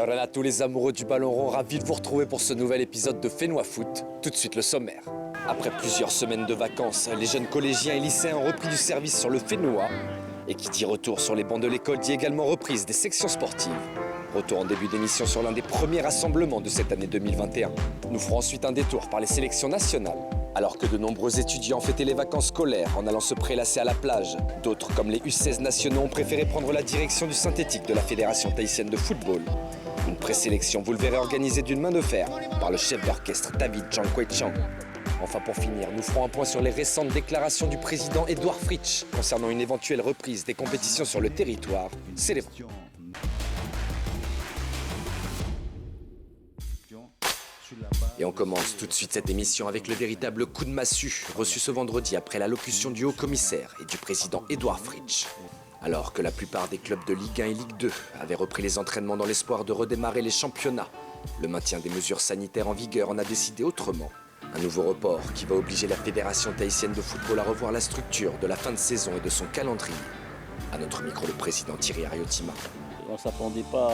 Yorana, tous les amoureux du ballon rond, ravis de vous retrouver pour ce nouvel épisode de Fénois Foot. Tout de suite le sommaire. Après plusieurs semaines de vacances, les jeunes collégiens et lycéens ont repris du service sur le Fénois. Et qui dit retour sur les bancs de l'école dit également reprise des sections sportives. Retour en début d'émission sur l'un des premiers rassemblements de cette année 2021. Nous ferons ensuite un détour par les sélections nationales. Alors que de nombreux étudiants fêtaient les vacances scolaires en allant se prélasser à la plage, d'autres, comme les U16 nationaux, ont préféré prendre la direction du synthétique de la Fédération tahitienne de football. Une présélection, vous le verrez, organisée d'une main de fer par le chef d'orchestre David Chang. Enfin, pour finir, nous ferons un point sur les récentes déclarations du président Edouard Fritsch concernant une éventuelle reprise des compétitions sur le territoire. Célébrons. Et on commence tout de suite cette émission avec le véritable coup de massue reçu ce vendredi après l'allocution du haut-commissaire et du président Edouard Fritsch. Alors que la plupart des clubs de Ligue 1 et Ligue 2 avaient repris les entraînements dans l'espoir de redémarrer les championnats, le maintien des mesures sanitaires en vigueur en a décidé autrement. Un nouveau report qui va obliger la Fédération tahitienne de football à revoir la structure de la fin de saison et de son calendrier. À notre micro, le président Thierry Ariotima. On ne s'attendait pas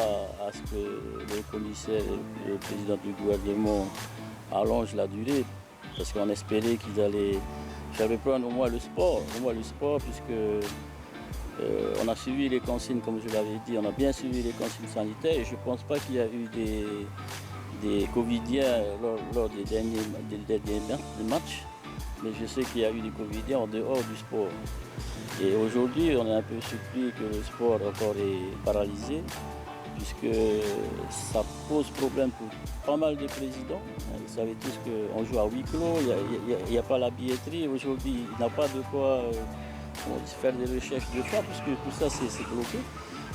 à ce que le commissaire et le président du gouvernement allongent la durée, parce qu'on espérait qu'ils allaient faire prendre au moins le sport puisque on a suivi les consignes, comme je l'avais dit, on a bien suivi les consignes sanitaires et je ne pense pas qu'il y a eu des Covidiens lors des derniers matchs, mais je sais qu'il y a eu des Covidiens en dehors du sport. Et aujourd'hui, on est un peu surpris que le sport encore est paralysé, puisque ça pose problème pour pas mal de présidents. Vous savez tous qu'on joue à huis clos, il n'y a pas la billetterie. Aujourd'hui, il n'a pas de quoi faire des recherches de choix, puisque tout ça c'est bloqué.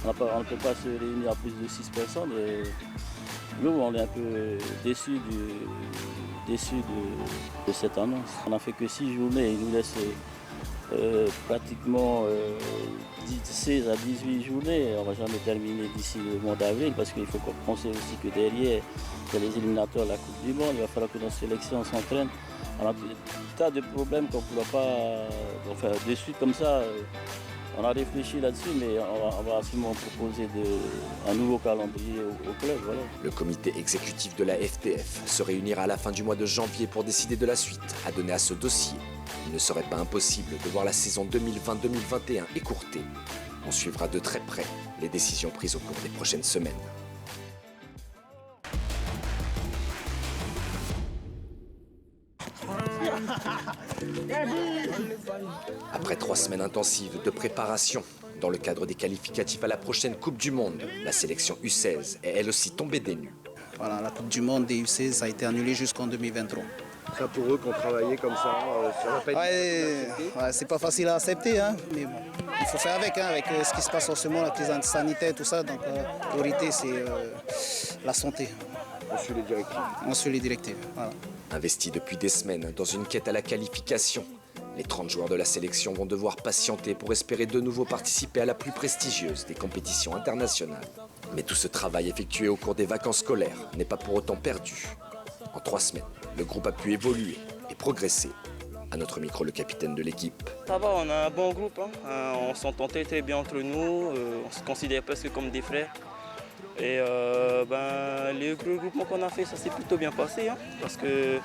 On ne peut pas se réunir à plus de 6 personnes. Et nous, on est un peu déçus de cette annonce. On n'a fait que 6 journées, il nous laisse pratiquement 16 à 18 journées. On ne va jamais terminer d'ici le mois d'avril parce qu'il faut qu'on sait aussi que derrière, il y a les éliminatoires de la Coupe du Monde. Il va falloir que nos sélections s'entraînent. On a des tas de problèmes qu'on ne pourra pas de suite comme ça. On a réfléchi là-dessus, mais on va sûrement proposer un nouveau calendrier au club. Voilà. Le comité exécutif de la FTF se réunira à la fin du mois de janvier pour décider de la suite à donner à ce dossier. Il ne serait pas impossible de voir la saison 2020-2021 écourtée. On suivra de très près les décisions prises au cours des prochaines semaines. Après 3 semaines intensives de préparation, dans le cadre des qualificatifs à la prochaine Coupe du Monde, la sélection U16 est elle aussi tombée des nues. Voilà, la Coupe du Monde des U16 a été annulée jusqu'en 2023. Ça pour eux qui ont travaillé comme ça va pas être c'est pas facile à accepter, hein, mais bon, il faut faire avec ce qui se passe en ce moment, la crise sanitaire, tout ça. Donc la priorité c'est la santé. On suit les directives. On suit les directives, voilà. Investis depuis des semaines dans une quête à la qualification, les 30 joueurs de la sélection vont devoir patienter pour espérer de nouveau participer à la plus prestigieuse des compétitions internationales. Mais tout ce travail effectué au cours des vacances scolaires n'est pas pour autant perdu. En 3 semaines, le groupe a pu évoluer et progresser. À notre micro, le capitaine de l'équipe. Ça va, on a un bon groupe, on s'entend très bien entre nous, on se considère presque comme des frères. Et les regroupements qu'on a fait, ça s'est plutôt bien passé, parce que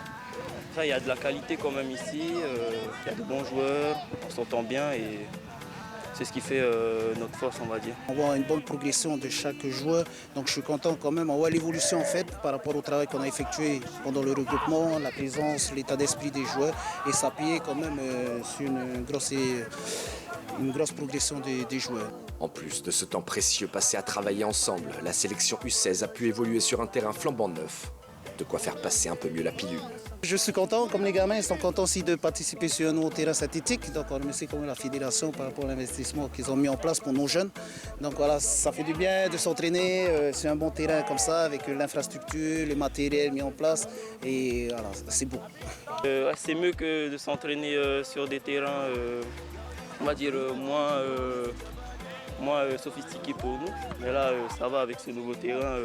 il y a de la qualité quand même ici, il y a de bons joueurs, on s'entend bien et c'est ce qui fait notre force, on va dire. On voit une bonne progression de chaque joueur, donc je suis content quand même. On voit l'évolution en fait par rapport au travail qu'on a effectué pendant le regroupement, la présence, l'état d'esprit des joueurs et s'appuyer quand même sur une grosse progression des joueurs. En plus de ce temps précieux passé à travailler ensemble, la sélection U16 a pu évoluer sur un terrain flambant neuf. De quoi faire passer un peu mieux la pilule. Je suis content, comme les gamins, ils sont contents aussi de participer sur un nouveau terrain synthétique. Donc on remercie quand même la fédération par rapport à l'investissement qu'ils ont mis en place pour nos jeunes. Donc voilà, ça fait du bien de s'entraîner sur un bon terrain comme ça, avec l'infrastructure, le matériel mis en place. Et voilà, c'est beau. C'est mieux que de s'entraîner sur des terrains, on va dire, moins sophistiqués pour nous. Mais là, ça va avec ce nouveau terrain.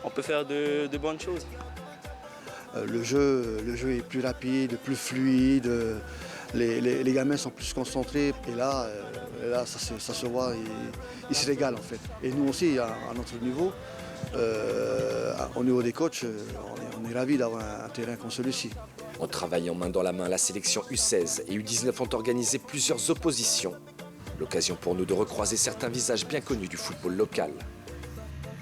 On peut faire de bonnes choses. Le jeu est plus rapide, plus fluide, les gamins sont plus concentrés. Et là, Et là, ça se voit, ils se régalent en fait. Et nous aussi, à notre niveau, au niveau des coachs, on est ravis d'avoir un terrain comme celui-ci. En travaillant main dans la main, la sélection U16 et U19 ont organisé plusieurs oppositions. L'occasion pour nous de recroiser certains visages bien connus du football local.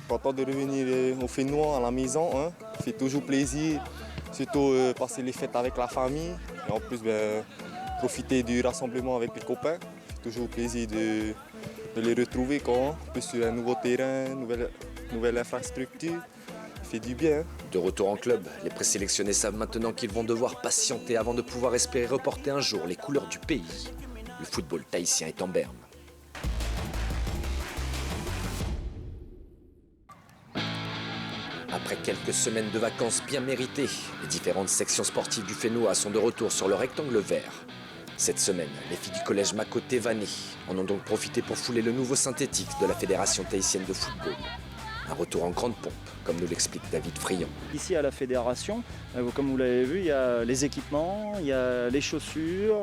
Content de revenir au Fénois à la maison, hein. Ça fait toujours plaisir, surtout passer les fêtes avec la famille et en plus profiter du rassemblement avec les copains. C'est toujours plaisir de les retrouver en plus sur un nouveau terrain, nouvelle infrastructure. Ça fait du bien. De retour en club, les présélectionnés savent maintenant qu'ils vont devoir patienter avant de pouvoir espérer reporter un jour les couleurs du pays. Le football tahitien est en berne. Après quelques semaines de vacances bien méritées, les différentes sections sportives du Fénois sont de retour sur le rectangle vert. Cette semaine, les filles du collège Mako Tévané en ont donc profité pour fouler le nouveau synthétique de la Fédération tahitienne de football. Un retour en grande pompe, comme nous l'explique David Friand. Ici à la fédération, comme vous l'avez vu, il y a les équipements, il y a les chaussures,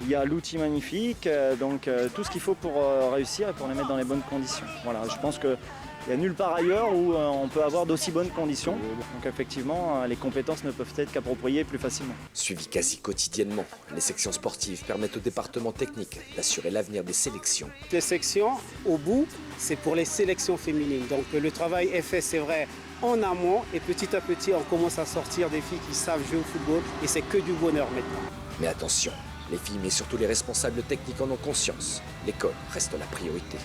il y a l'outil magnifique, donc tout ce qu'il faut pour réussir et pour les mettre dans les bonnes conditions. Voilà, je pense qu'il n'y a nulle part ailleurs où on peut avoir d'aussi bonnes conditions. Donc effectivement, les compétences ne peuvent être qu'appropriées plus facilement. Suivi quasi quotidiennement, les sections sportives permettent au département technique d'assurer l'avenir des sélections. Les sections, au bout, c'est pour les sélections féminines. Donc le travail est fait, c'est vrai, en amont. Et petit à petit, on commence à sortir des filles qui savent jouer au football. Et c'est que du bonheur maintenant. Mais attention, les filles, mais surtout les responsables techniques en ont conscience. L'école reste la priorité.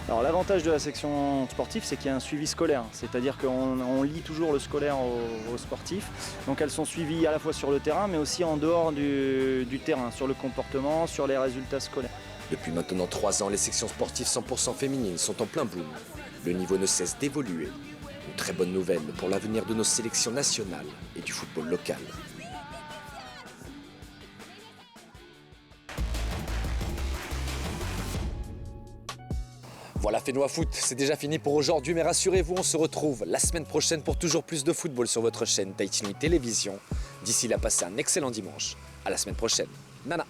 Alors l'avantage de la section sportive, c'est qu'il y a un suivi scolaire, c'est-à-dire qu'on lie toujours le scolaire aux sportifs. Donc elles sont suivies à la fois sur le terrain, mais aussi en dehors du terrain, sur le comportement, sur les résultats scolaires. Depuis maintenant 3 ans, les sections sportives 100% féminines sont en plein boom. Le niveau ne cesse d'évoluer. Une très bonne nouvelle pour l'avenir de nos sélections nationales et du football local. Voilà Fénois Foot, c'est déjà fini pour aujourd'hui, mais rassurez-vous, on se retrouve la semaine prochaine pour toujours plus de football sur votre chaîne Tahiti Nuit Télévision. D'ici là, passez un excellent dimanche. À la semaine prochaine. Nana.